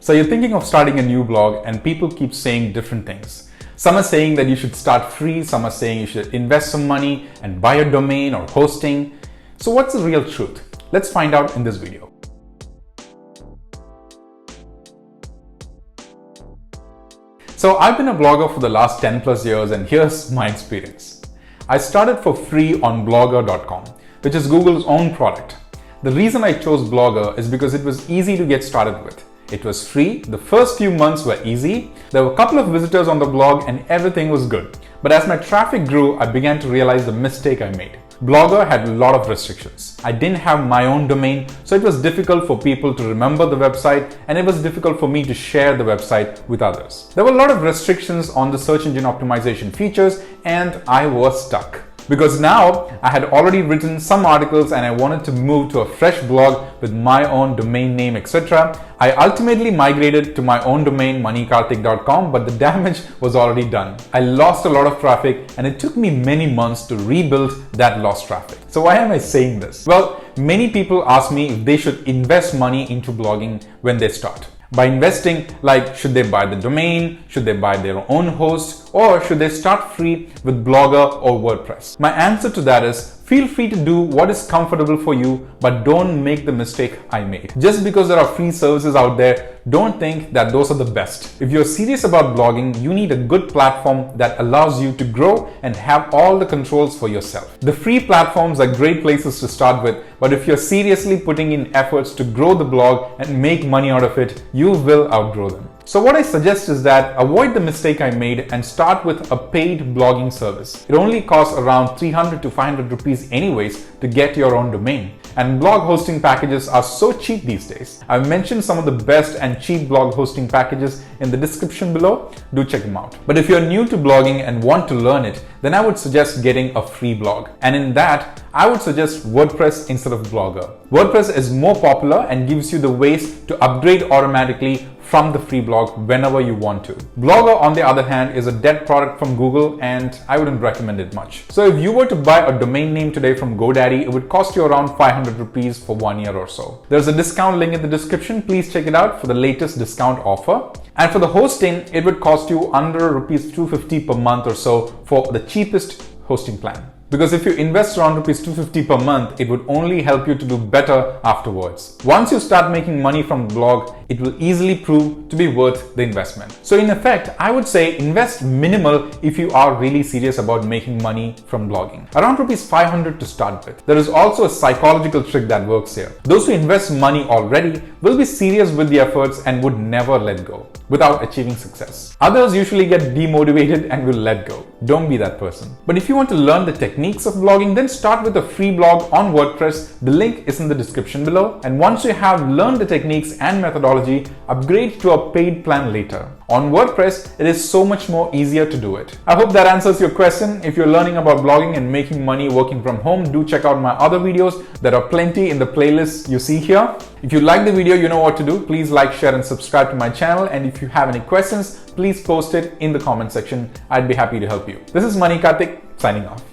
So you're thinking of starting a new blog and people keep saying different things. Some are saying that you should start free, some are saying you should invest some money and buy a domain or hosting. So what's the real truth? Let's find out in this video. So I've been a blogger for the last 10 plus years and here's my experience. I started for free on blogger.com, which is Google's own product. The reason I chose Blogger is because it was easy to get started with. It was free, the first few months were easy, there were a couple of visitors on the blog and everything was good. But as my traffic grew, I began to realize the mistake I made. Blogger had a lot of restrictions. I didn't have my own domain, so it was difficult for people to remember the website and it was difficult for me to share the website with others. There were a lot of restrictions on the search engine optimization features and I was stuck. Because now I had already written some articles and I wanted to move to a fresh blog with my own domain name, etc. I ultimately migrated to my own domain, manikarthik.com, but the damage was already done. I lost a lot of traffic and it took me many months to rebuild that lost traffic. So why am I saying this? Well, many people ask me if they should invest money into blogging when they start. By investing, like should they buy the domain, should they buy their own host, or should they start free with Blogger or WordPress? My answer to that is feel free to do what is comfortable for you, but don't make the mistake I made. Just because there are free services out there, don't think that those are the best. If you're serious about blogging, you need a good platform that allows you to grow and have all the controls for yourself. The free platforms are great places to start with, but if you're seriously putting in efforts to grow the blog and make money out of it, you will outgrow them. So what I suggest is that avoid the mistake I made and start with a paid blogging service. It only costs around 300 to 500 rupees anyways to get your own domain. And blog hosting packages are so cheap these days. I've mentioned some of the best and cheap blog hosting packages in the description below. Do check them out. But if you're new to blogging and want to learn it, then I would suggest getting a free blog. And in that, I would suggest WordPress instead of Blogger. WordPress is more popular and gives you the ways to upgrade automatically from the free blog whenever you want to. Blogger, on the other hand, is a dead product from Google and I wouldn't recommend it much. So if you were to buy a domain name today from GoDaddy, it would cost you around 500 rupees for 1 year or so. There's a discount link in the description. Please check it out for the latest discount offer. And for the hosting, it would cost you under rupees 250 per month or so for the cheapest hosting plan. Because if you invest around rupees 250 per month, it would only help you to do better afterwards. Once you start making money from the blog, it will easily prove to be worth the investment. So in effect, I would say invest minimal if you are really serious about making money from blogging. Around rupees 500 to start with. There is also a psychological trick that works here. Those who invest money already will be serious with the efforts and would never let go without achieving success. Others usually get demotivated and will let go. Don't be that person. But if you want to learn the techniques of blogging, then start with a free blog on WordPress. The link is in the description below. And once you have learned the techniques and methodology, upgrade to a paid plan later. On WordPress, it is so much more easier to do it. I hope that answers your question. If you're learning about blogging and making money working from home, do check out my other videos. There are plenty in the playlist you see here. If you like the video, you know what to do. Please like, share and subscribe to my channel. And if you have any questions, please post it in the comment section. I'd be happy to help you. This is Mani Karthik signing off.